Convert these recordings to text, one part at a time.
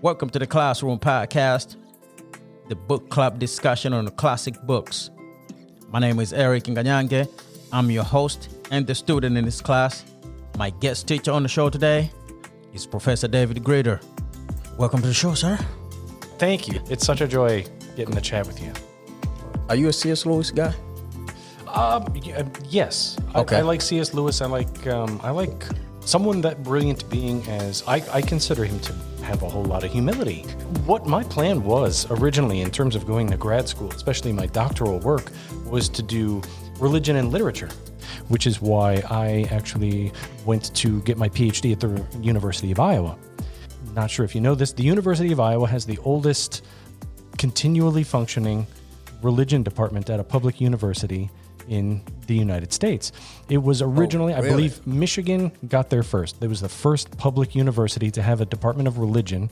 Welcome to the Classroom Podcast, the book club discussion on the classic books. My name is Eric Nganyange. I'm your host and the student in this class. My guest teacher on the show today is Professor David Greder. Welcome to the show, sir. Thank you. It's such a joy getting to chat with you. Are you a C.S. Lewis guy? Yes. Okay. I like C.S. Lewis. I like someone that brilliant being as I consider him to have a whole lot of humility. What my plan was originally in terms of going to grad school, especially my doctoral work, was to do religion and literature, which is why I actually went to get my PhD at the University of Iowa. Not sure if you know this, the University of Iowa has the oldest continually functioning religion department at a public university in the United States. It was originally, I believe, Michigan got there first. It was the first public university to have a Department of Religion.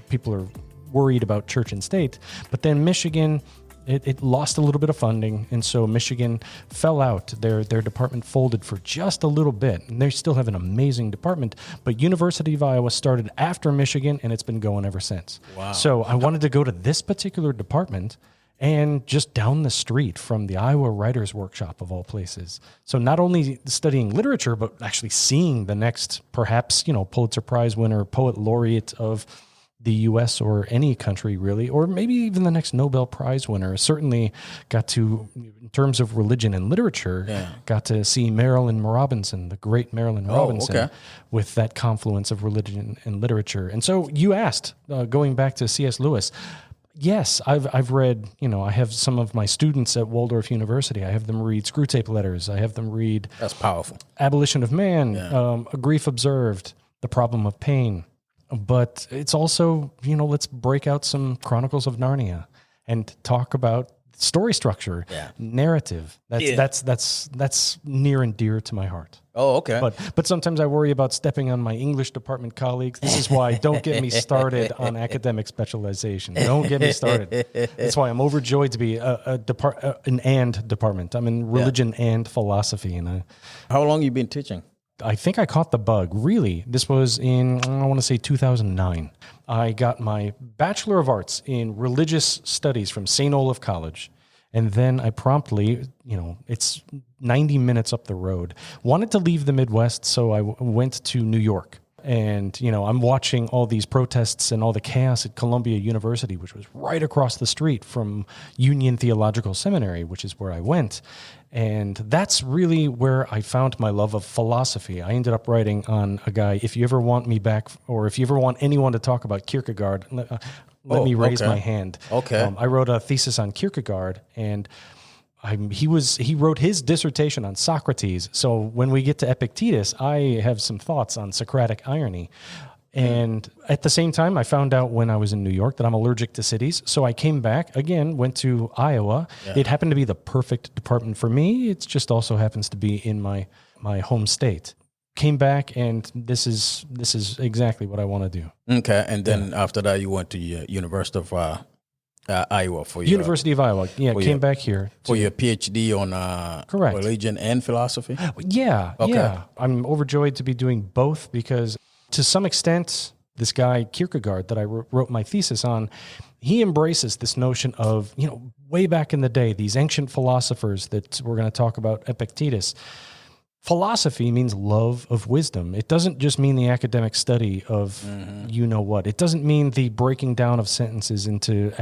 People are worried about church and state, but then Michigan, it lost a little bit of funding, and so Michigan fell out. Their department folded for just a little bit, and they still have an amazing department, but University of Iowa started after Michigan, and it's been going ever since. Wow. So I wanted to go to this particular department, and just down the street from the Iowa Writers' Workshop, of all places. So not only studying literature, but actually seeing the next, perhaps, Pulitzer Prize winner, poet laureate of the U.S. or any country, really, or maybe even the next Nobel Prize winner. Certainly got to, in terms of religion and literature, got to see Marilyn Robinson, the great Marilyn Robinson, with that confluence of religion and literature. And so you asked, going back to C.S. Lewis, yes, I've read, I have some of my students at Waldorf University. I have them read Screwtape Letters. I have them read... That's powerful. Abolition of Man, A Grief Observed, The Problem of Pain. But it's also, let's break out some Chronicles of Narnia and talk about story structure, narrative. That's near and dear to my heart. Oh, okay. But sometimes I worry about stepping on my English department colleagues. This is why don't get me started on academic specialization. Don't get me started. That's why I'm overjoyed to be an and department. I'm in religion and philosophy. And How long you been teaching? I think I caught the bug. Really, this was in, I want to say 2009. I got my Bachelor of Arts in Religious Studies from St. Olaf College. And then I promptly, it's 90 minutes up the road, wanted to leave the Midwest, so I went to New York. And, I'm watching all these protests and all the chaos at Columbia University, which was right across the street from Union Theological Seminary, which is where I went. And that's really where I found my love of philosophy. I ended up writing on a guy, if you ever want me back, or if you ever want anyone to talk about Kierkegaard, let me raise my hand. Okay. I wrote a thesis on Kierkegaard, and he wrote his dissertation on Socrates. So when we get to Epictetus, I have some thoughts on Socratic irony. And at the same time, I found out when I was in New York that I'm allergic to cities. So I came back, again, went to Iowa. Yeah. It happened to be the perfect department for me. It just also happens to be in my home state. Came back, and this is exactly what I want to do. Okay, and then after that, you went to University of Iowa for your... University of Iowa, came back here. For your PhD on religion and philosophy? Yeah. I'm overjoyed to be doing both because to some extent, this guy Kierkegaard that I wrote my thesis on, he embraces this notion of, way back in the day, these ancient philosophers that we're going to talk about, Epictetus. Philosophy means love of wisdom. It doesn't just mean the academic study of what. It doesn't mean the breaking down of sentences into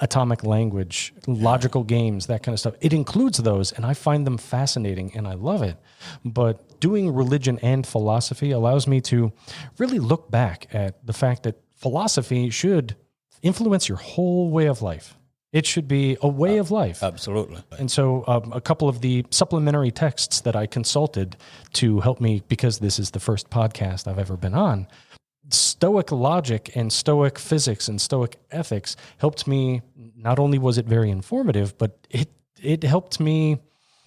atomic language, logical games, that kind of stuff. It includes those, and I find them fascinating, and I love it. But doing religion and philosophy allows me to really look back at the fact that philosophy should influence your whole way of life. It should be a way of life. Absolutely. And so a couple of the supplementary texts that I consulted to help me, because this is the first podcast I've ever been on, Stoic logic and Stoic physics and Stoic ethics helped me. Not only was it very informative, but it helped me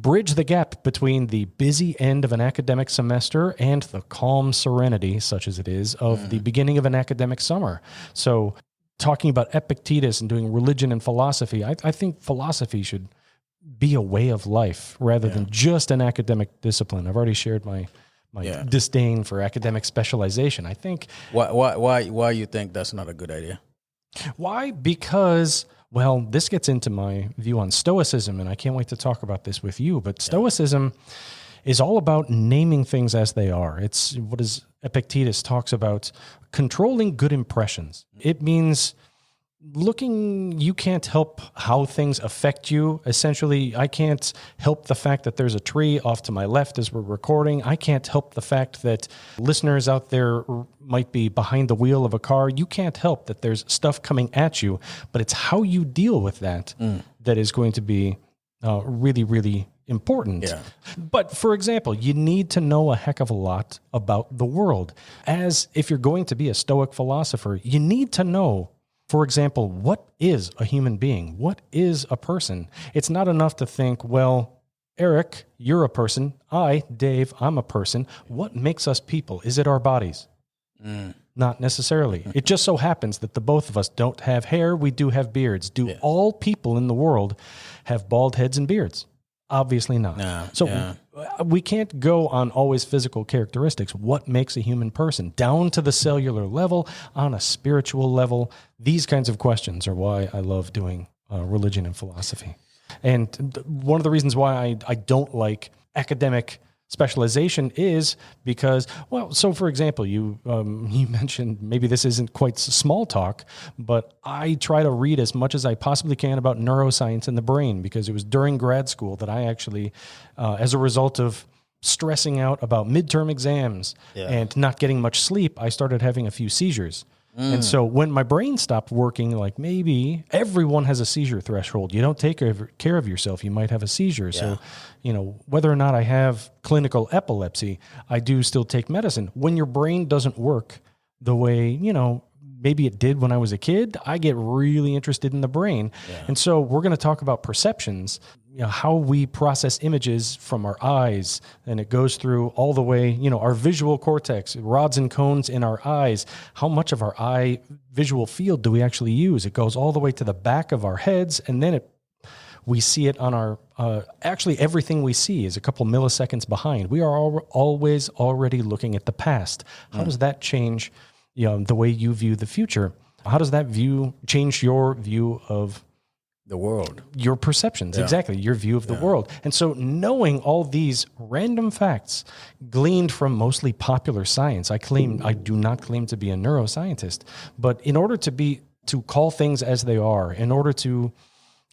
bridge the gap between the busy end of an academic semester and the calm serenity, such as it is, of the beginning of an academic summer. So talking about Epictetus and doing religion and philosophy, I think philosophy should be a way of life rather than just an academic discipline. I've already shared my disdain for academic specialization. I think Why you think that's not a good idea? why? Because, well, this gets into my view on Stoicism, and I can't wait to talk about this with you. But Stoicism is all about naming things as they are. It's what is Epictetus talks about controlling good impressions. It means you can't help how things affect you. Essentially, I can't help the fact that there's a tree off to my left as we're recording. I can't help the fact that listeners out there might be behind the wheel of a car. You can't help that there's stuff coming at you, but it's how you deal with that that is going to be really, really important. Yeah. But for example, you need to know a heck of a lot about the world. As if you're going to be a Stoic philosopher, you need to know, for example, what is a human being? What is a person? It's not enough to think, well, Eric, you're a person. Dave, I'm a person. What makes us people? Is it our bodies? Not necessarily. It just so happens that the both of us don't have hair. We do have beards. Do all people in the world have bald heads and beards? Obviously not. We can't go on always physical characteristics. What makes a human person? Down to the cellular level, on a spiritual level. These kinds of questions are why I love doing religion and philosophy. And one of the reasons why I don't like academic specialization is because, well, so for example, you mentioned, maybe this isn't quite small talk, but I try to read as much as I possibly can about neuroscience in the brain, because it was during grad school that I actually, as a result of stressing out about midterm exams and not getting much sleep, I started having a few seizures. And so when my brain stopped working, like maybe everyone has a seizure threshold. You don't take care of yourself, you might have a seizure. Yeah. So, whether or not I have clinical epilepsy, I do still take medicine. When your brain doesn't work the way, maybe it did when I was a kid, I get really interested in the brain. Yeah. And so we're going to talk about perceptions, how we process images from our eyes, and it goes through all the way, our visual cortex, rods and cones in our eyes. How much of our eye visual field do we actually use? It goes all the way to the back of our heads, and then we see it on our, actually everything we see is a couple milliseconds behind. We are always already looking at the past. How does that change the way you view the future? How does that change your view of the world? Your perceptions, exactly, your view of the world. And so knowing all these random facts gleaned from mostly popular science, I do not claim to be a neuroscientist, but in order to call things as they are, in order to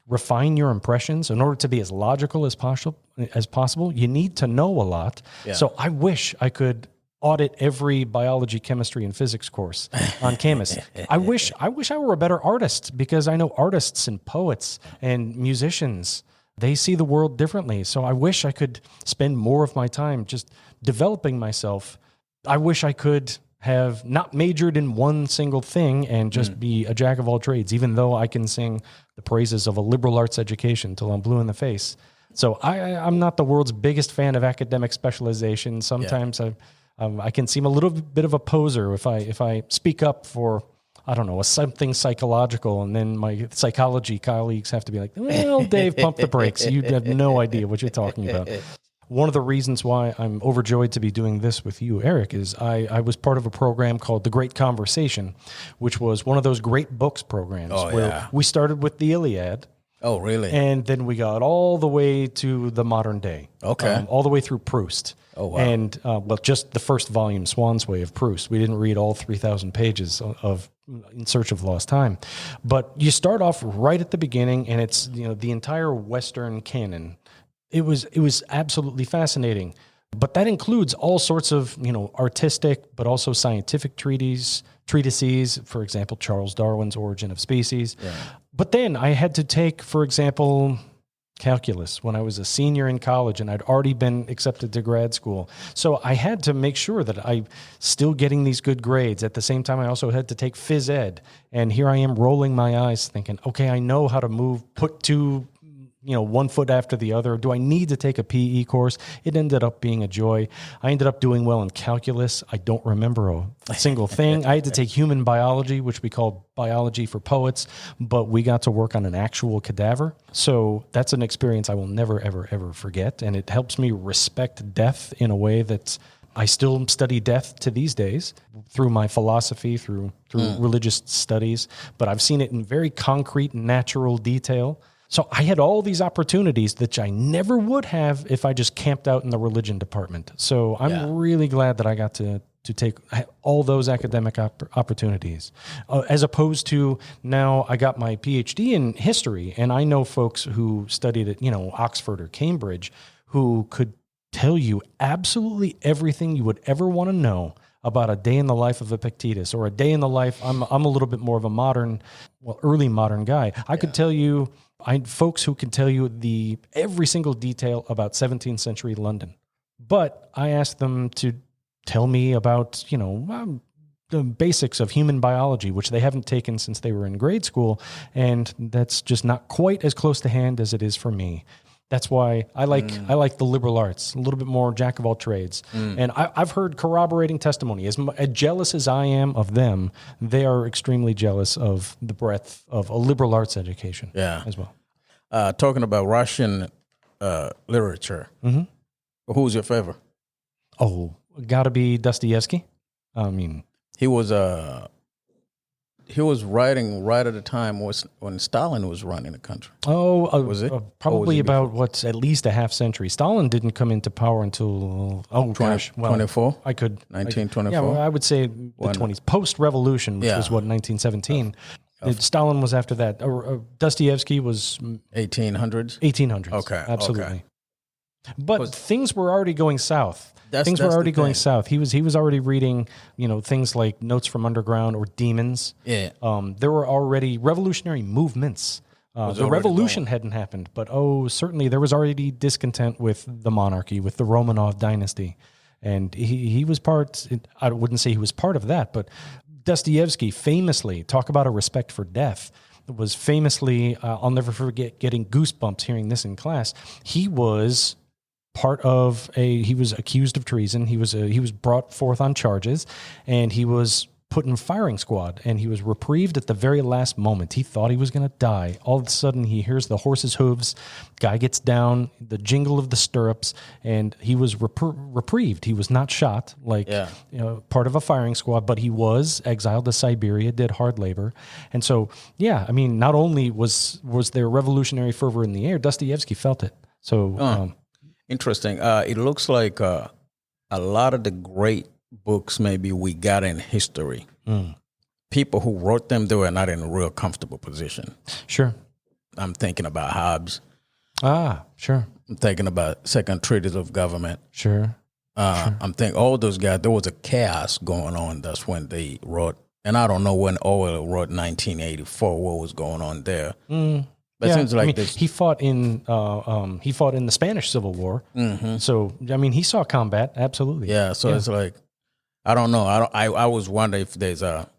refine your impressions, in order to be as logical as possible, you need to know a lot. Yeah. So I wish I could audit every biology, chemistry, and physics course on campus. I wish I were a better artist, because I know artists and poets and musicians, they see the world differently. So I wish I could spend more of my time just developing myself. I wish I could have not majored in one single thing and just be a jack of all trades, even though I can sing the praises of a liberal arts education till I'm blue in the face. So I'm not the world's biggest fan of academic specialization. Sometimes I can seem a little bit of a poser if I speak up for, I don't know, something psychological, and then my psychology colleagues have to be like, well, Dave, pump the brakes. You have no idea what you're talking about. One of the reasons why I'm overjoyed to be doing this with you, Eric, is I was part of a program called The Great Conversation, which was one of those great books programs where we started with the Iliad. Oh, really? And then we got all the way to the modern day. Okay. All the way through Proust. Oh, wow. And, just the first volume, Swan's Way of Proust. We didn't read all 3,000 pages of In Search of Lost Time. But you start off right at the beginning, and it's, the entire Western canon. It was absolutely fascinating. But that includes all sorts of, artistic, but also scientific treatises, for example, Charles Darwin's Origin of Species. Yeah. But then I had to take, for example, calculus when I was a senior in college, and I'd already been accepted to grad school. So I had to make sure that I'm still getting these good grades. At the same time, I also had to take phys ed. And here I am rolling my eyes thinking, okay, I know how to put two, one foot after the other. Do I need to take a PE course? It ended up being a joy. I ended up doing well in calculus. I don't remember a single thing. I had to take human biology, which we call biology for poets, but we got to work on an actual cadaver. So that's an experience I will never, ever, ever forget. And it helps me respect death in a way that I still study death to these days through my philosophy, through religious studies, but I've seen it in very concrete, natural detail. So I had all these opportunities that I never would have if I just camped out in the religion department. So I'm really glad that I got to take all those academic opportunities, as opposed to now I got my PhD in history, and I know folks who studied at Oxford or Cambridge who could tell you absolutely everything you would ever want to know about a day in the life of Epictetus or a day in the life. I'm a little bit more of a early modern guy. I could tell you. Folks who can tell you every single detail about 17th century London, but I asked them to tell me about the basics of human biology, which they haven't taken since they were in grade school, and that's just not quite as close to hand as it is for me. That's why I like the liberal arts, a little bit more jack of all trades. And I've heard corroborating testimony. As jealous as I am of them, they are extremely jealous of the breadth of a liberal arts education as well. Talking about Russian literature, who's your favorite? Oh, gotta be Dostoevsky. I mean, he was writing right at the time when Stalin was running the country. Was it? Probably about at least a half century. Stalin didn't come into power until 24. 1924. Yeah, I would say the 20s, post-revolution, which was 1917. Stalin was after that. Dostoevsky was 1800s. 1800s. Okay, absolutely. Okay. But things were already going south. Things were already going south. He was already reading, things like Notes from Underground or Demons. Yeah. There were already revolutionary movements. The revolution hadn't happened, but certainly there was already discontent with the monarchy, with the Romanov dynasty, and he was part. I wouldn't say he was part of that, but Dostoevsky famously, talk about a respect for death, was famously. I'll never forget getting goosebumps hearing this in class. He was he was accused of treason. He was brought forth on charges, and he was put in firing squad, and he was reprieved at the very last moment. He thought he was going to die. All of a sudden, he hears the horse's hooves. Guy gets down, the jingle of the stirrups, and he was reprieved. He was not shot like part of a firing squad, but he was exiled to Siberia, did hard labor. And so, not only was there revolutionary fervor in the air, Dostoevsky felt it. So... Interesting. It looks like a lot of the great books maybe we got in history, people who wrote them, they were not in a real comfortable position. Sure. I'm thinking about Hobbes. Sure. I'm thinking about Second Treatise of Government. Sure. I'm thinking all those guys, there was a chaos going on. That's when they wrote. And I don't know when Orwell wrote 1984, what was going on there. But it seems like he fought in the Spanish Civil War. Mm-hmm. So he saw combat, absolutely. Yeah. So it's like, I don't know. I was wondering if there's a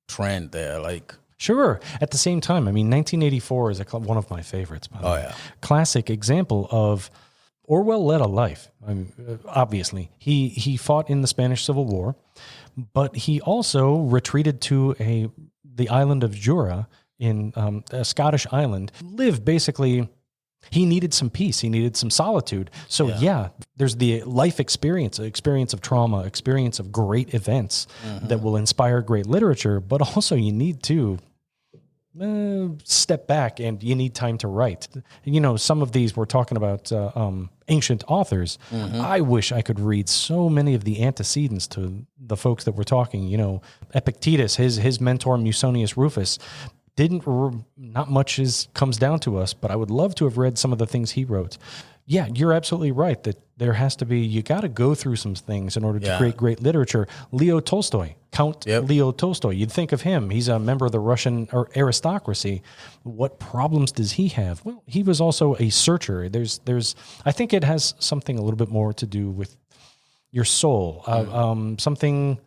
trend there. Like, sure. At the same time, 1984 is one of my favorites. By the way. Classic example of Orwell led a life. Obviously, he fought in the Spanish Civil War, but he also retreated to the island of Jura. In a Scottish island, lived basically, he needed some peace, he needed some solitude. So there's the life experience of trauma, experience of great events that will inspire great literature, but also you need to step back and you need time to write. Some of these we're talking about ancient authors. I wish I could read so many of the antecedents to the folks that we're talking, Epictetus, his mentor Musonius Rufus, not much comes down to us, but I would love to have read some of the things he wrote. Yeah, you're absolutely right that there has to be, you got to go through some things in order to create great literature. Leo Tolstoy, Leo Tolstoy, you'd think of him. He's a member of the Russian aristocracy. What problems does he have? Well, he was also a searcher. I think it has something a little bit more to do with your soul, something...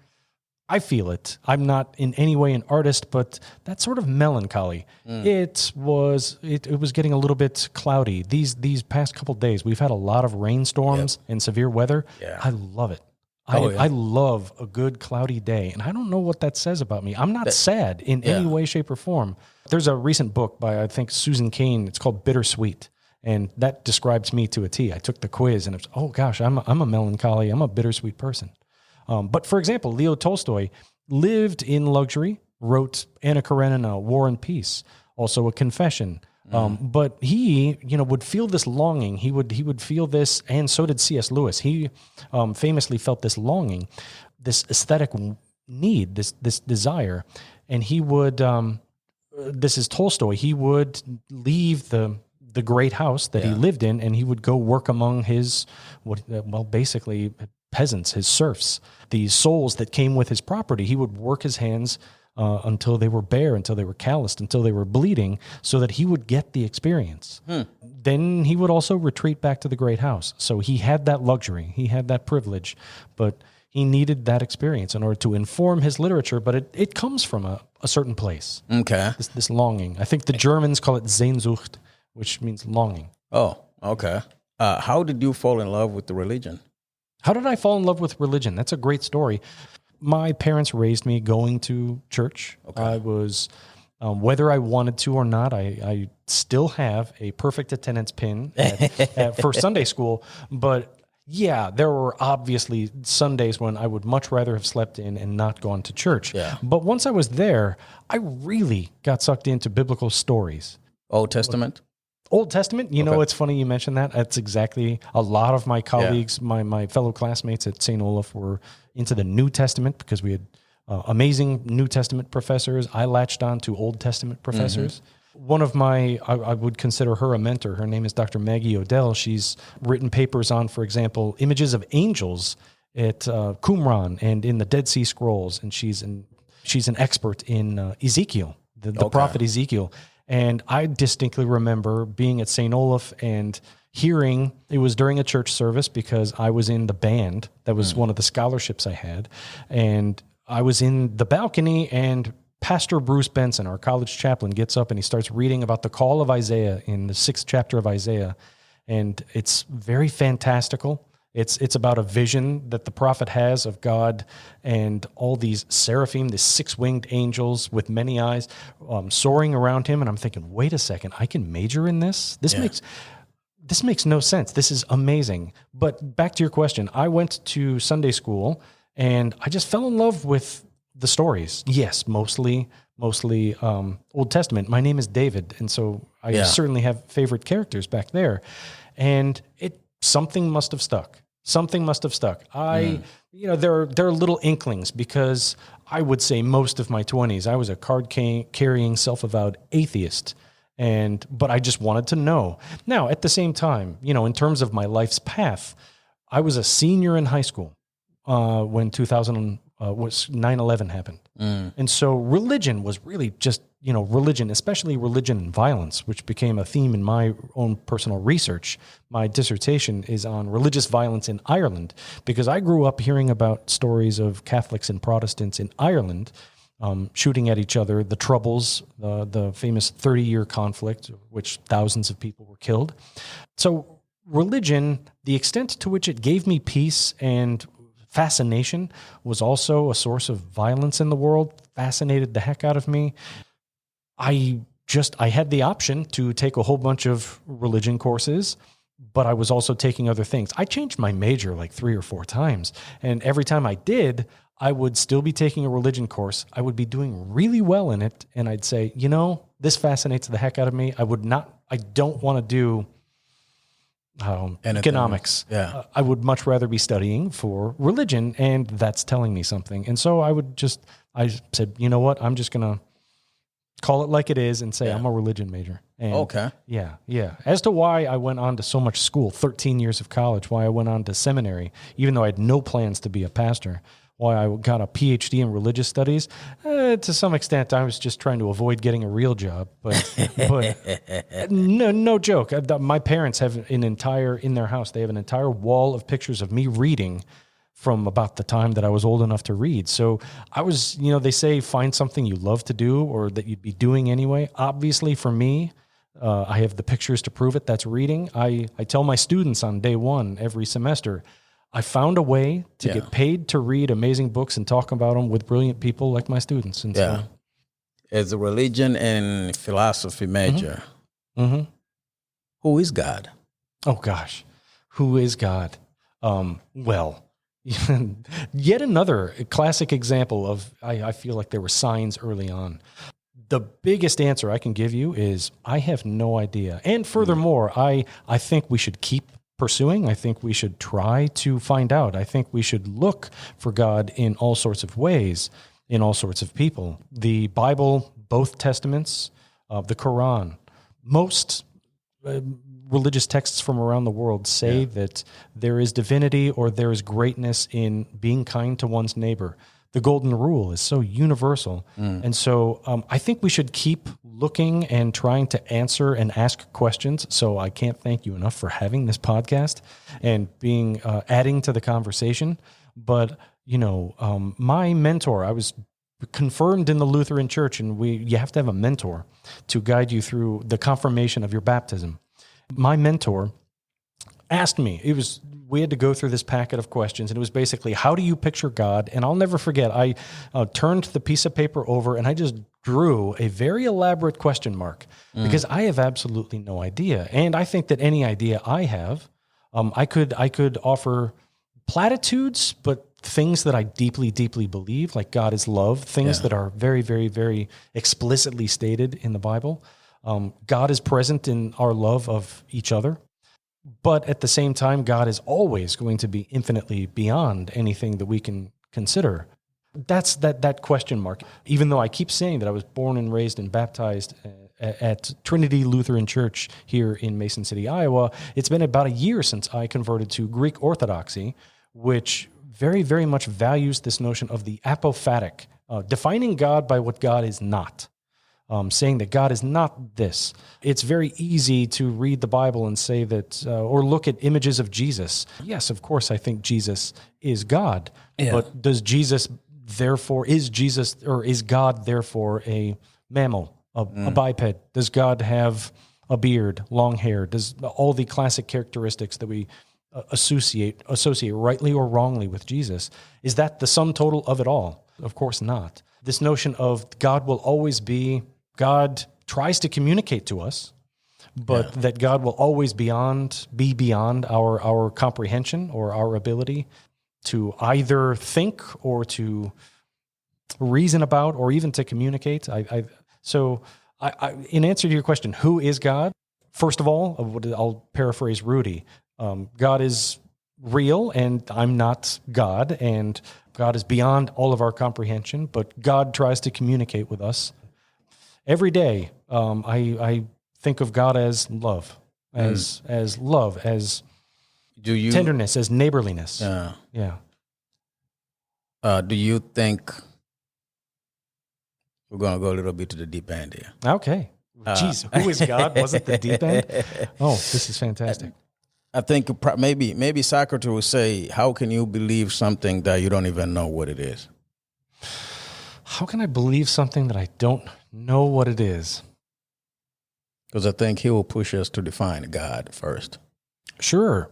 I feel it. I'm not in any way an artist, but that sort of melancholy. It was getting a little bit cloudy. These past couple of days, we've had a lot of rainstorms and severe weather. Yeah. I love it. I love a good cloudy day, and I don't know what that says about me. I'm not sad in any way, shape, or form. There's a recent book by, I think, Susan Cain. It's called Bittersweet. And that describes me to a T. I took the quiz and it's, oh gosh, I'm a melancholy, I'm a bittersweet person. But for example, Leo Tolstoy lived in luxury, wrote Anna Karenina, War and Peace, also A Confession. But he, would feel this longing. He would feel this, and so did C.S. Lewis. He famously felt this longing, this aesthetic need, this desire, and he would. This is Tolstoy. He would leave the great house that he lived in, and he would go work among his, basically peasants, his serfs, these souls that came with his property. He would work his hands until they were bare, until they were calloused, until they were bleeding, so that he would get the experience. Then he would also retreat back to the great house. So he had that luxury, he had that privilege, but he needed that experience in order to inform his literature, but it comes from a certain place. Okay. This longing. I think the Germans call it Sehnsucht, which means longing. Oh, okay. How did you fall in love with the religion? How did I fall in love with religion? That's a great story. My parents raised me going to church. Okay. I was, whether I wanted to or not, I still have a perfect attendance pin for Sunday school. But yeah, there were obviously Sundays when I would much rather have slept in and not gone to church. Yeah. But once I was there, I really got sucked into biblical stories. Old Testament? Old Testament, know, it's funny you mentioned that. That's exactly, a lot of my colleagues, my fellow classmates at St. Olaf were into the New Testament because we had amazing New Testament professors. I latched on to Old Testament professors. One of my, I would consider her a mentor. Her name is Dr. Maggie Odell. She's written papers on, for example, images of angels at Qumran and in the Dead Sea Scrolls. And she's an expert in Ezekiel, the prophet Ezekiel. And I distinctly remember being at St. Olaf and hearing, it was during a church service because I was in the band. That was one of the scholarships I had. And I was in the balcony, and Pastor Bruce Benson, our college chaplain, gets up and he starts reading about the call of Isaiah in the 6th chapter of Isaiah. And it's very fantastical. It's about a vision that the prophet has of God and all these seraphim, these 6-winged angels with many eyes, soaring around him. And I'm thinking, wait a second, I can major in this? This makes no sense. This is amazing. But back to your question, I went to Sunday school and I just fell in love with the stories. Yes, mostly Old Testament. My name is David, and so I certainly have favorite characters back there. And something must have stuck. Something must have stuck. There are little inklings because I would say most of my 20s, I was a card-carrying, self-avowed atheist. But I just wanted to know. Now, at the same time, in terms of my life's path, I was a senior in high school when 9/11 happened. And so religion was really just, religion, especially religion and violence, which became a theme in my own personal research. My dissertation is on religious violence in Ireland, because I grew up hearing about stories of Catholics and Protestants in Ireland shooting at each other, the Troubles, the famous 30-year conflict, which thousands of people were killed. So religion, the extent to which it gave me peace and fascination, was also a source of violence in the world, fascinated the heck out of me. I had the option to take a whole bunch of religion courses, but I was also taking other things. I changed my major like 3 or 4 times, and every time I did, I would still be taking a religion course. I would be doing really well in it, and I'd say, this fascinates the heck out of me. I don't want to do economics. Yeah. I would much rather be studying for religion, and that's telling me something. And so I said, you know what? I'm just going to call it like it is and say I'm a religion major. And okay. Yeah. As to why I went on to so much school, 13 years of college, why I went on to seminary, even though I had no plans to be a pastor, why I got a PhD in religious studies, to some extent, I was just trying to avoid getting a real job. But no joke. My parents have in their house, they have an entire wall of pictures of me reading from about the time that I was old enough to read. So I was, they say find something you love to do or that you'd be doing anyway. Obviously for me, I have the pictures to prove it. That's reading. I tell my students on day 1 every semester, I found a way to get paid to read amazing books and talk about them with brilliant people like my students. And so, as a religion and philosophy major, Who is God? Oh gosh, who is God? Well, yet another classic example of, I feel like there were signs early on. The biggest answer I can give you is I have no idea. And furthermore, I think we should keep pursuing. I think we should try to find out. I think we should look for God in all sorts of ways, in all sorts of people. The Bible, both testaments, the Quran, most religious texts from around the world say that there is divinity or there is greatness in being kind to one's neighbor. The golden rule is so universal. And so I think we should keep looking and trying to answer and ask questions. So I can't thank you enough for having this podcast and being adding to the conversation. But, my mentor, I was confirmed in the Lutheran Church, and you have to have a mentor to guide you through the confirmation of your baptism. My mentor asked me, we had to go through this packet of questions, and it was basically, how do you picture God? And I'll never forget, I turned the piece of paper over and I just drew a very elaborate question mark because I have absolutely no idea. And I think that any idea I have, I could offer platitudes, but things that I deeply, deeply believe, like God is love, things that are very, very, very explicitly stated in the Bible. God is present in our love of each other. But at the same time, God is always going to be infinitely beyond anything that we can consider. That's that question mark. Even though I keep saying that I was born and raised and baptized at Trinity Lutheran Church here in Mason City, Iowa, it's been about a year since I converted to Greek Orthodoxy, which very, very much values this notion of the apophatic, defining God by what God is not. Saying that God is not this. It's very easy to read the Bible and say that, or look at images of Jesus. Yes, of course, I think Jesus is God. Yeah. But is God therefore a mammal, a biped? Does God have a beard, long hair? Does all the classic characteristics that we associate rightly or wrongly with Jesus, is that the sum total of it all? Of course not. This notion of God will always be, God tries to communicate to us, but that God will always be beyond our comprehension or our ability to either think or to reason about or even to communicate. So in answer to your question, who is God? First of all, I'll paraphrase Rudy. God is real, and I'm not God, and God is beyond all of our comprehension, but God tries to communicate with us. Every day, I think of God as love, as love, as tenderness, as neighborliness. Yeah. Do you think we're going to go a little bit to the deep end here? Okay. Jeez, who is God? Wasn't the deep end? Oh, this is fantastic. I think maybe Socrates would say, how can you believe something that you don't even know what it is? How can I believe something that I don't know what it is? Because I think he will push us to define God first. Sure.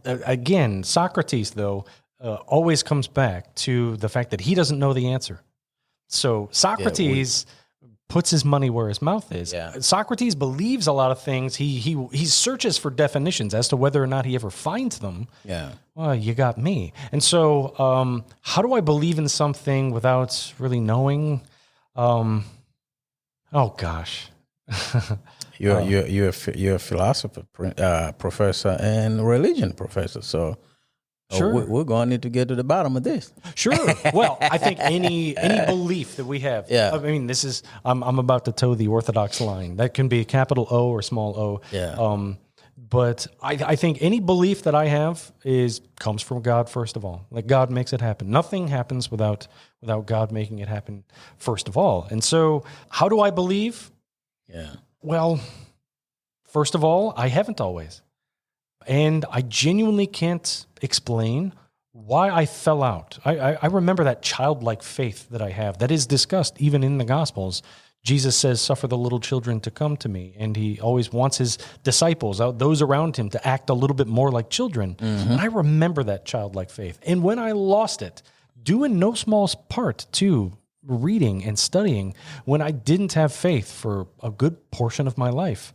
Again, Socrates, though, always comes back to the fact that he doesn't know the answer. So Socrates puts his money where his mouth is. Yeah. Socrates believes a lot of things. He searches for definitions as to whether or not he ever finds them. Yeah. Well, you got me. And so, how do I believe in something without really knowing? Oh gosh. You're a philosophy professor and religion professor, so. Sure. We're going to need to get to the bottom of this. Sure. Well, I think any belief that we have. Yeah. I mean, this is I'm about to toe the orthodox line. That can be a capital O or small o. Yeah. But I think any belief that I have comes from God first of all. Like God makes it happen. Nothing happens without God making it happen first of all. And so, how do I believe? Yeah. Well, first of all, I haven't always. And I genuinely can't explain why I fell out. I remember that childlike faith that I have that is discussed even in the Gospels. Jesus says, suffer the little children to come to me. And he always wants his disciples, those around him, to act a little bit more like children. Mm-hmm. And I remember that childlike faith. And when I lost it, due in no small part to reading and studying, when I didn't have faith for a good portion of my life,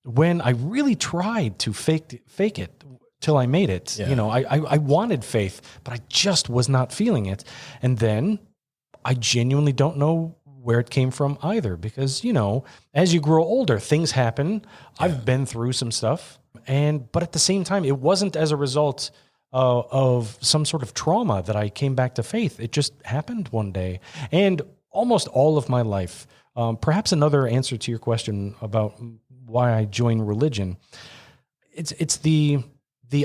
when I really tried to fake it till I made it. Yeah. You know, I wanted faith, but I just was not feeling it. And then I genuinely don't know where it came from either, because, you know, as you grow older, things happen. I've been through some stuff, but at the same time, it wasn't as a result of some sort of trauma that I came back to faith. It just happened one day. And almost all of my life, perhaps another answer to your question about why I joined religion, it's the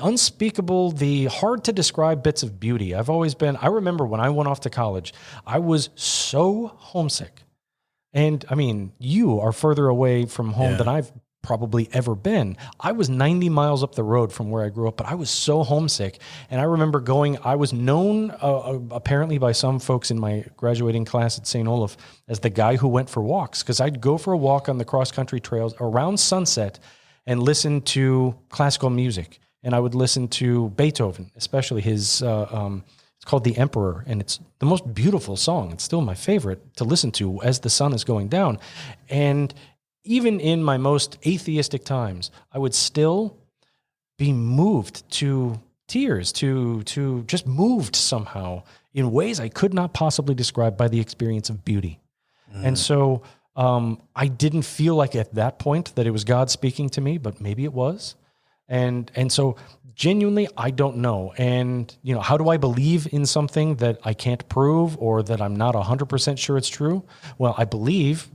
unspeakable, the hard to describe bits of beauty. I remember when I went off to college, I was so homesick. And I mean, you are further away from home than I've probably ever been. I was 90 miles up the road from where I grew up, but I was so homesick. And I remember I was known apparently by some folks in my graduating class at St. Olaf as the guy who went for walks, because I'd go for a walk on the cross-country trails around sunset and listen to classical music. And I would listen to Beethoven, especially his, it's called The Emperor, and it's the most beautiful song. It's still my favorite to listen to as the sun is going down. And even in my most atheistic times, I would still be moved to tears, to just moved somehow in ways I could not possibly describe by the experience of beauty. And so I didn't feel like at that point that it was God speaking to me, but maybe it was. And so genuinely, I don't know. And, you know, how do I believe in something that I can't prove or that I'm not 100% sure it's true? Well, I believe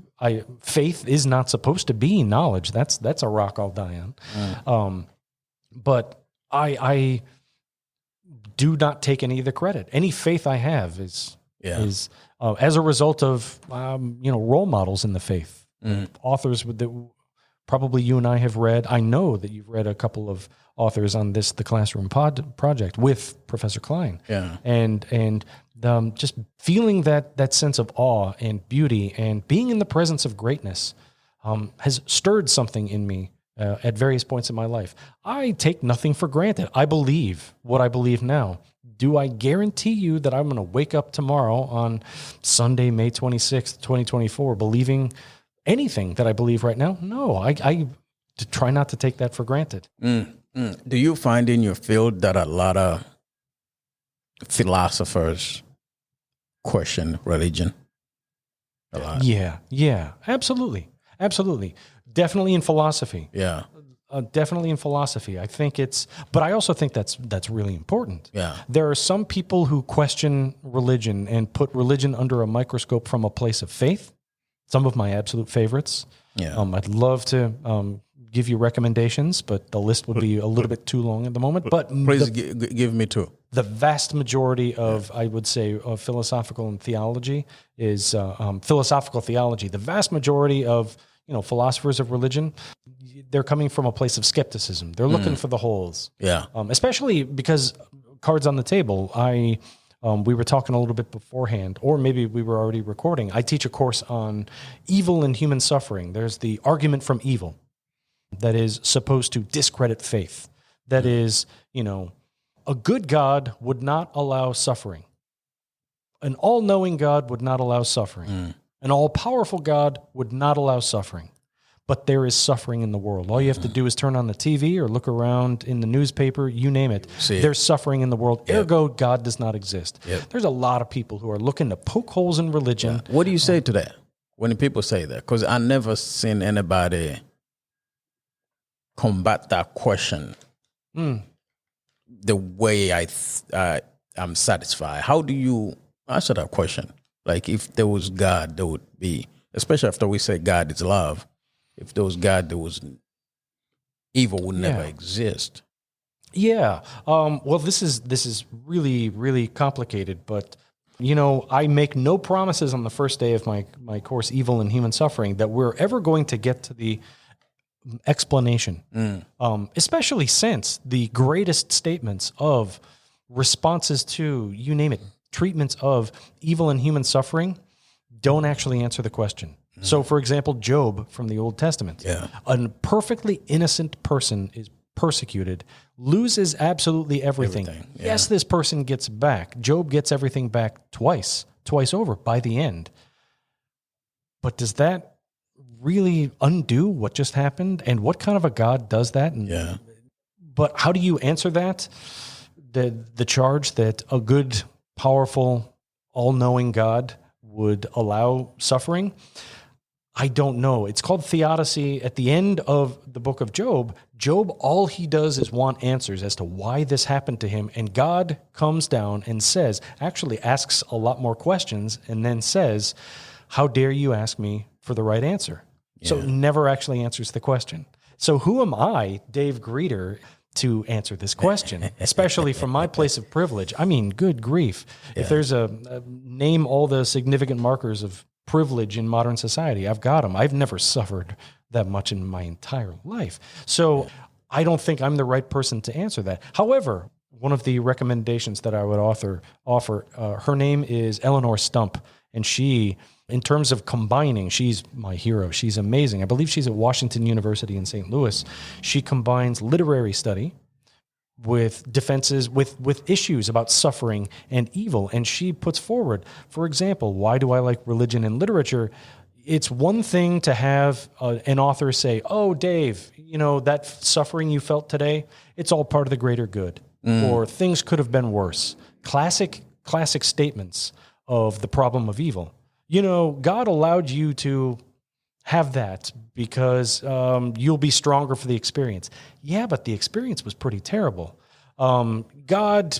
faith is not supposed to be knowledge. That's a rock I'll die on. But I do not take any of the credit. Any faith I have is as a result of, role models in the faith, authors that probably you and I have read. I know that you've read a couple of authors on the Classroom project with Professor Klein. Yeah. And just feeling that sense of awe and beauty and being in the presence of greatness has stirred something in me at various points in my life. I take nothing for granted. I believe what I believe now. Do I guarantee you that I'm going to wake up tomorrow on Sunday, May 26th, 2024, believing anything that I believe right now? No, I try not to take that for granted. Do you find in your field that a lot of philosophers question religion? A lot. Yeah, absolutely. Definitely in philosophy. Yeah. Definitely in philosophy. I think but I also think that's really important. Yeah. There are some people who question religion and put religion under a microscope from a place of faith. Some of my absolute favorites. Yeah. I'd love to give you recommendations, but the list would be a little bit too long at the moment. But please give me two. The vast majority of, I would say, of philosophical and theology is philosophical theology. The vast majority of philosophers of religion, they're coming from a place of skepticism. They're looking for the holes. Yeah. Especially because cards on the table. We were talking a little bit beforehand, or maybe we were already recording. I teach a course on evil and human suffering. There's the argument from evil that is supposed to discredit faith. That is, a good God would not allow suffering. An all-knowing God would not allow suffering. An all-powerful God would not allow suffering. But there is suffering in the world. All you have to do is turn on the TV or look around in the newspaper, you name it. There's suffering in the world. Yep. Ergo, God does not exist. Yep. There's a lot of people who are looking to poke holes in religion. Yeah. What do you say to that when people say that? Because I never seen anybody combat that question the way I'm satisfied. How do you answer that question? Like, if there was God, there would be, especially after we say God is love, if there was God, there was evil would never exist. Yeah. Well, this is really, really complicated, but I make no promises on the first day of my course, Evil and Human Suffering, that we're ever going to get to the explanation, especially since the greatest statements of responses to, you name it, treatments of evil and human suffering don't actually answer the question. So, for example, Job from the Old Testament. Yeah. A perfectly innocent person is persecuted, loses absolutely everything. Yeah. Yes, this person gets back. Job gets everything back twice over by the end. But does that really undo what just happened? And what kind of a God does that? And, but how do you answer that? The charge that a good, powerful, all-knowing God would allow suffering? I don't know. It's called theodicy. At the end of the book of Job, all he does is want answers as to why this happened to him. And God comes down and actually asks a lot more questions and then says, how dare you ask me for the right answer? Yeah. So never actually answers the question. So who am I, Dave Greder, to answer this question, especially from my place of privilege? I mean, good grief. Yeah. If there's a name all the significant markers of privilege in modern society, I've got them. I've never suffered that much in my entire life. So I don't think I'm the right person to answer that. However, one of the recommendations that I would offer, her name is Eleanor Stump, and she, in terms of combining, she's my hero. She's amazing. I believe she's at Washington University in St. Louis. She combines literary study with defenses, with issues about suffering and evil. And she puts forward, for example, why do I like religion and literature? It's one thing to have an author say, oh, Dave, that suffering you felt today, it's all part of the greater good. Or things could have been worse. Classic statements of the problem of evil. God allowed you to have that because you'll be stronger for the experience. Yeah, but the experience was pretty terrible. God,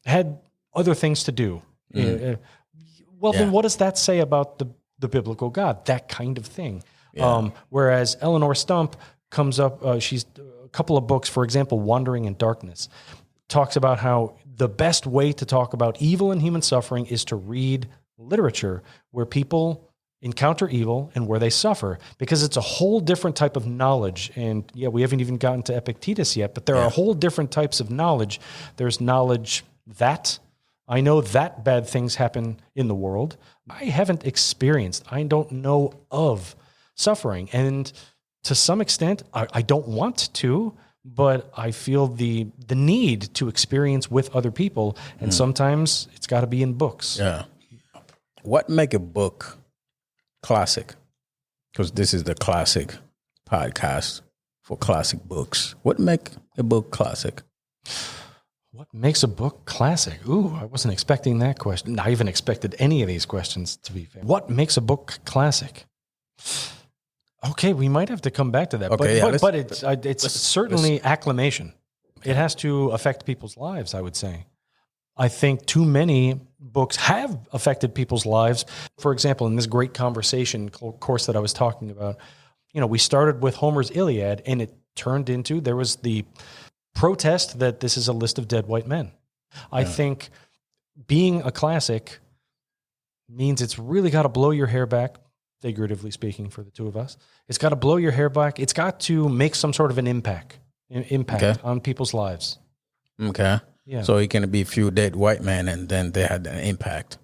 had other things to do. Then what does that say about the biblical God? That kind of thing. Yeah. Whereas Eleanor Stump comes up, she's a couple of books, for example, Wandering in Darkness, talks about how the best way to talk about evil and human suffering is to read literature where people encounter evil and where they suffer, because it's a whole different type of knowledge. And we haven't even gotten to Epictetus yet, but there are whole different types of knowledge. There's knowledge that I know that bad things happen in the world. I haven't experienced, I don't know of suffering. And to some extent, I don't want to, but I feel the need to experience with other people. And sometimes it's got to be in books. Yeah. What make a book classic? Because this is the classic podcast for classic books. What make a book classic? What makes a book classic? Ooh, I wasn't expecting that question. I even expected any of these questions, to be fair. What makes a book classic? Okay, we might have to come back to that. Okay, but it's certainly acclamation. It has to affect people's lives, I would say. I think too many books have affected people's lives. For example, in this great conversation course that I was talking about, we started with Homer's Iliad, and it turned into, there was the protest that this is a list of dead white men. I think being a classic means it's really got to blow your hair back, figuratively speaking for the two of us. It's got to blow your hair back. It's got to make some sort of an impact on people's lives. Okay. Yeah. So it can be a few dead white men and then they had an impact.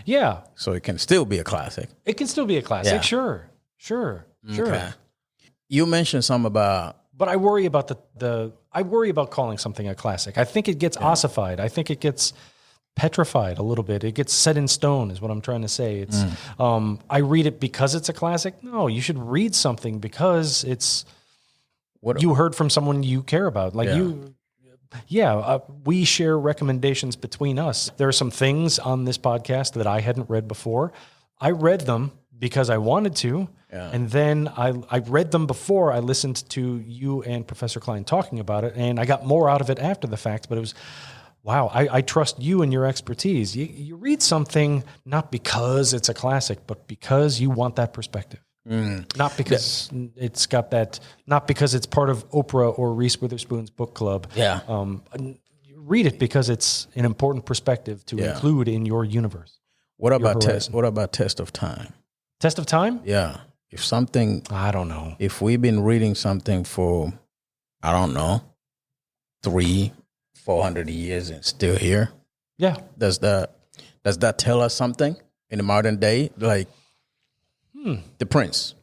Yeah. So it can still be a classic. It can still be a classic. Yeah. Sure. Okay. You mentioned some about... But I worry about I worry about calling something a classic. I think it gets ossified. I think it gets petrified a little bit. It gets set in stone is what I'm trying to say. It's I read it because it's a classic. No, you should read something because it's you heard from someone you care about. Like we share recommendations between us. There are some things on this podcast that I hadn't read before. I read them because I wanted to, and then I read them before I listened to you and Professor Klein talking about it, and I got more out of it after the fact, but it was, wow, I trust you and your expertise. You read something not because it's a classic, but because you want that perspective. Not because it's got that, not because it's part of Oprah or Reese Witherspoon's book club. Yeah. Read it because it's an important perspective to include in your universe. What about Test of Time? Test of Time? Yeah. If something, I don't know. If we've been reading something for, I don't know, 300-400 years and still here. Yeah. Does that tell us something in the modern day? Like The Prince.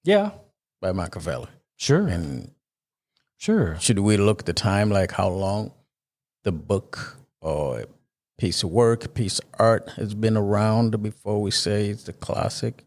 Yeah. By Machiavelli. Sure. And sure. Should we look at the time, like how long the book or piece of work, piece of art has been around before we say it's a classic?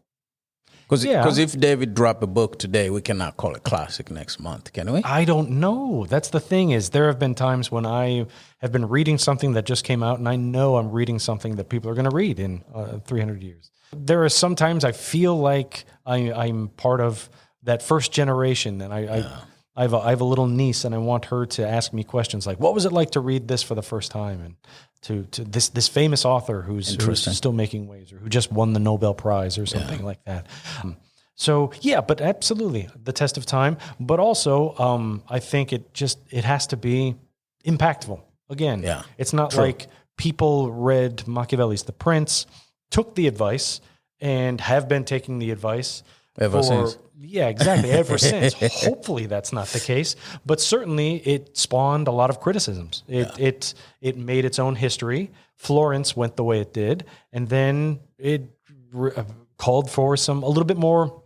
Because if David dropped a book today, we cannot call it classic next month, can we? I don't know. That's the thing is there have been times when I have been reading something that just came out and I know I'm reading something that people are going to read in 300 years. There are sometimes I feel like I'm part of that first generation and I have a little niece and I want her to ask me questions like, what was it like to read this for the first time? And to this famous author who's still making waves or who just won the Nobel Prize or something like that. So, yeah, but absolutely the test of time. But also, I think it has to be impactful. Again, it's not like people read Machiavelli's The Prince, took the advice, and have been taking the advice ever since. Yeah, exactly. Ever since. Hopefully that's not the case, but certainly it spawned a lot of criticisms. It made its own history. Florence went the way it did, and then it called for a little bit more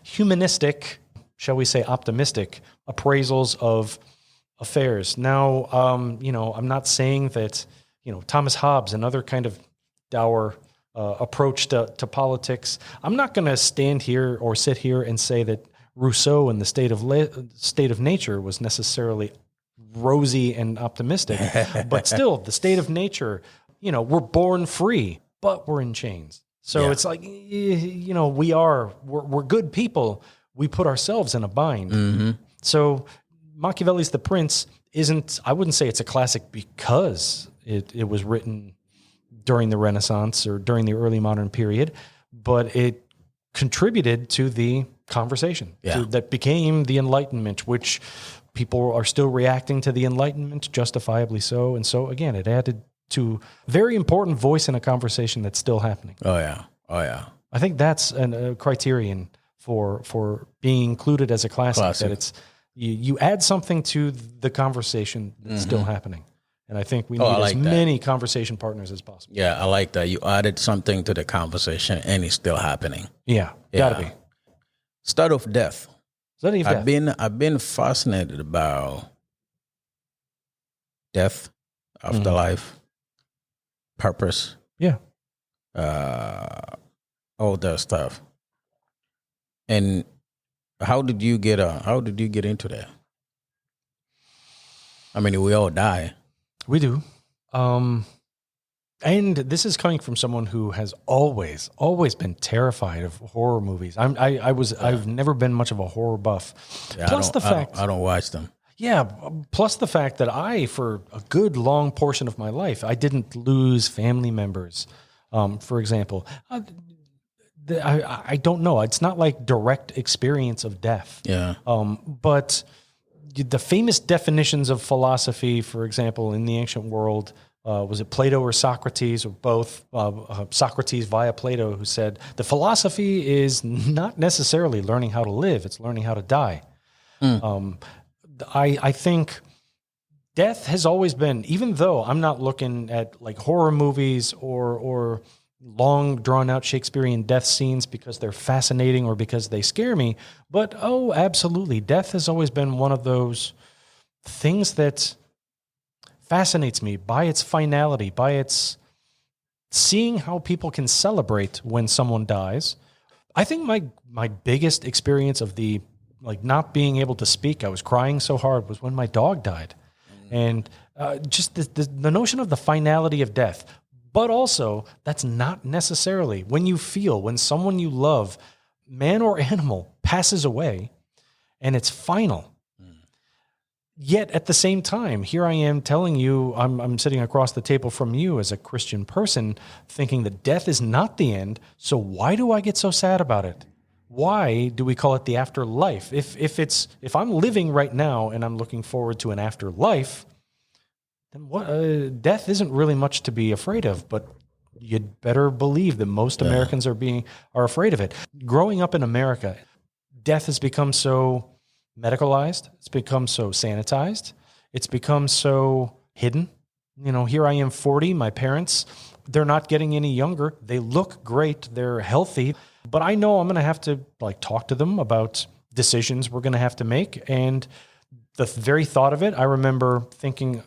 humanistic, shall we say, optimistic appraisals of affairs. Now, I'm not saying that Thomas Hobbes, another kind of dour approach to politics. I'm not going to stand here or sit here and say that Rousseau and the state of nature was necessarily rosy and optimistic, but still, the state of nature, we're born free, but we're in chains. So it's like, we're good people. We put ourselves in a bind. Mm-hmm. So Machiavelli's The Prince I wouldn't say it's a classic because it was written during the Renaissance or during the early modern period, but it contributed to the conversation that became the Enlightenment, which people are still reacting to the Enlightenment, justifiably so. And so, again, it added to a very important voice in a conversation that's still happening. Oh, yeah. I think that's a criterion for being included as a classic. That it's you add something to the conversation that's still happening. And I think we need as many conversation partners as possible. Yeah, I like that. You added something to the conversation and it's still happening. Yeah. Gotta be. Start of death. Study of death. I've been fascinated about death, afterlife, purpose. Yeah. All that stuff. And how did you get into that? I mean, we all die. We do. And this is coming from someone who has always been terrified of horror movies. I've never been much of a horror buff. Yeah, I don't watch them. Yeah. Plus the fact that for a good long portion of my life, I didn't lose family members. For example, I don't know. It's not like direct experience of death. Yeah. But the famous definitions of philosophy, for example, in the ancient world, was it Plato or Socrates or both? Socrates via Plato, who said the philosophy is not necessarily learning how to live; it's learning how to die. I think death has always been, even though I'm not looking at like horror movies or long drawn out Shakespearean death scenes because they're fascinating or because they scare me, but absolutely, death has always been one of those things that fascinates me by its finality, by its seeing how people can celebrate when someone dies. I think my biggest experience of the not being able to speak, I was crying so hard, was when my dog died. And just the notion of the finality of death. But also, that's not necessarily when someone you love, man or animal, passes away and it's final. Yet at the same time, here I am telling you, I'm sitting across the table from you as a Christian person thinking that death is not the end. So why do I get so sad about it? Why do we call it the afterlife? If I'm living right now and I'm looking forward to an afterlife, then death isn't really much to be afraid of, but you'd better believe that most Americans are afraid of it. Growing up in America, death has become so medicalized. It's become so sanitized. It's become so hidden. Here I am 40, my parents, they're not getting any younger. They look great. They're healthy, but I know I'm going to have to talk to them about decisions we're going to have to make. And the very thought of it, I remember thinking,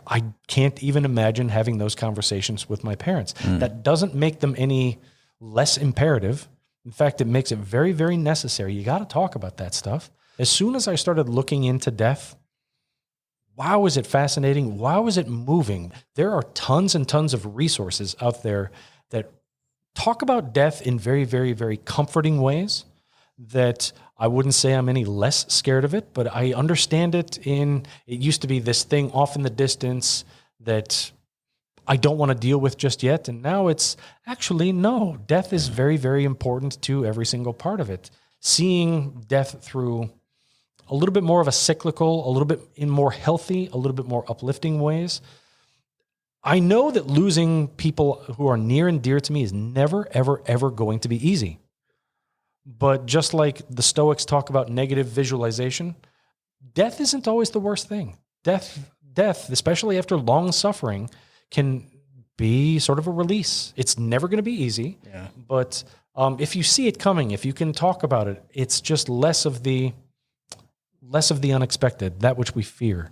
I can't even imagine having those conversations with my parents. That doesn't make them any less imperative. In fact, it makes it very, very necessary. You got to talk about that stuff. As soon as I started looking into death, wow, is it fascinating? Wow, is it moving? There are tons and tons of resources out there that talk about death in very, very, very comforting ways that I wouldn't say I'm any less scared of it, but I understand it it used to be this thing off in the distance that I don't want to deal with just yet. And now it's actually, no, death is very, very important to every single part of it. Seeing death through a little bit more of a cyclical, a little bit in more healthy, a little bit more uplifting ways. I know that losing people who are near and dear to me is never, ever, ever going to be easy. But just like the Stoics talk about negative visualization, death isn't always the worst thing. Death, especially after long suffering, can be sort of a release. It's never going to be easy, but if you see it coming, if you can talk about it, it's just less of the unexpected, that which we fear.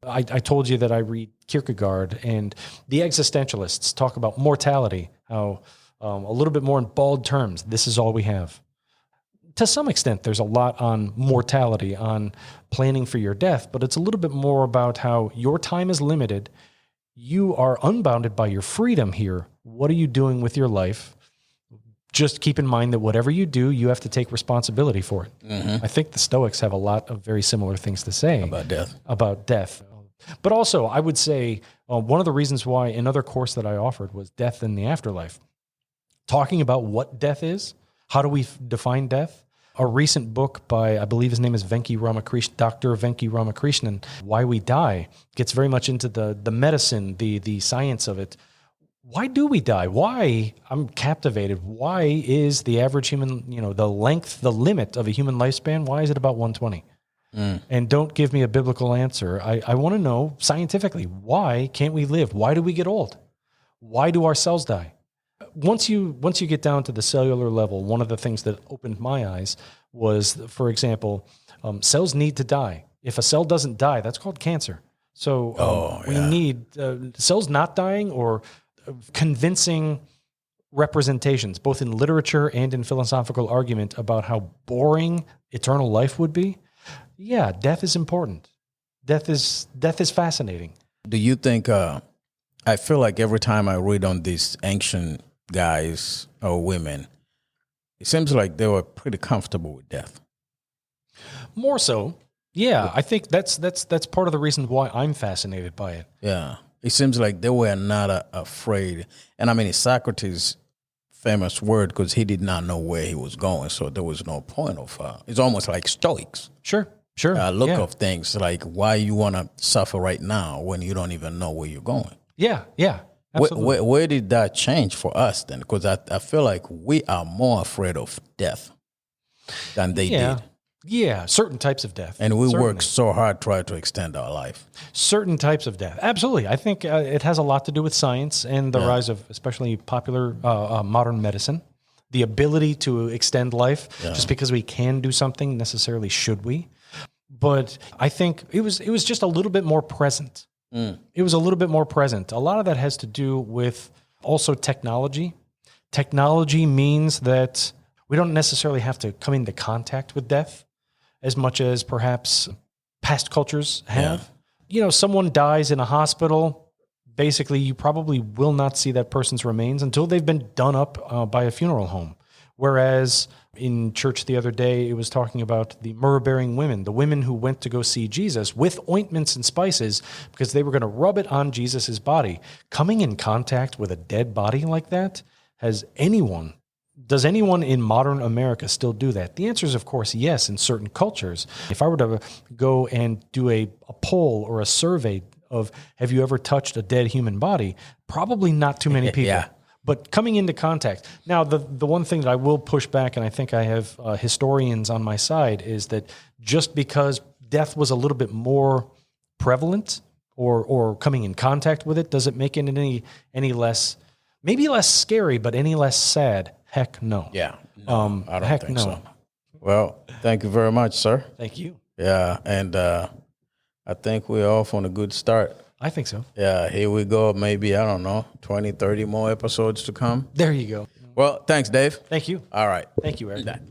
I told you that I read Kierkegaard, and the existentialists talk about mortality, how a little bit more in bald terms, this is all we have. To some extent, there's a lot on mortality, on planning for your death, but it's a little bit more about how your time is limited. You are unbounded by your freedom here. What are you doing with your life? Just keep in mind that whatever you do, you have to take responsibility for it. I think the Stoics have a lot of very similar things to say about death. But also, I would say one of the reasons why another course that I offered was Death in the Afterlife. Talking about what death is, how do we define death? A recent book by, I believe his name is Dr. Venki Ramakrishnan, Why We Die, gets very much into the medicine, the science of it. Why do we die? Why? I'm captivated. Why is the average human, the limit of a human lifespan, why is it about 120? And don't give me a biblical answer. I want to know scientifically, why can't we live? Why do we get old? Why do our cells die? Once you get down to the cellular level, one of the things that opened my eyes was, for example, cells need to die. If a cell doesn't die, that's called cancer. So we need cells not dying or convincing representations, both in literature and in philosophical argument, about how boring eternal life would be. Yeah, death is important. Death is fascinating. Do you think, I feel like every time I read on these ancient guys or women, it seems like they were pretty comfortable with death. More so. Yeah, I think that's part of the reason why I'm fascinated by it. Yeah. It seems like they were not afraid. And I mean, it's Socrates' famous word, because he did not know where he was going. So there was no point of, it's almost like Stoics. Sure. Look of things, like why you want to suffer right now when you don't even know where you're going. Yeah. Absolutely. Where did that change for us then? Because I feel like we are more afraid of death than they did. Yeah, certain types of death. And we work so hard trying to extend our life. Certain types of death. Absolutely. I think it has a lot to do with science and the rise of especially popular modern medicine. The ability to extend life, just because we can do something, necessarily should we? But I think it was just a little bit more present. It was a little bit more present. A lot of that has to do with also technology. Technology means that we don't necessarily have to come into contact with death as much as perhaps past cultures have. Someone dies in a hospital, basically you probably will not see that person's remains until they've been done up by a funeral home. Whereas in church the other day, it was talking about the myrrh-bearing women, the women who went to go see Jesus with ointments and spices because they were going to rub it on Jesus's body. Coming in contact with a dead body like that, does anyone in modern America still do that? The answer is, of course, yes, in certain cultures. If I were to go and do a poll or a survey of, have you ever touched a dead human body? Probably not too many people. But coming into contact. Now, the one thing that I will push back, and I think I have historians on my side, is that just because death was a little bit more prevalent or coming in contact with it, does it make it any less, maybe less scary, but any less sad? Heck no. Yeah. No, I don't think no. so. Well, thank you very much, sir. Thank you. Yeah, and I think we're off on a good start. I think so. Yeah, here we go. Maybe, I don't know, 20, 30 more episodes to come. There you go. Well, thanks, Dave. Thank you. All right. Thank you, Eric. That.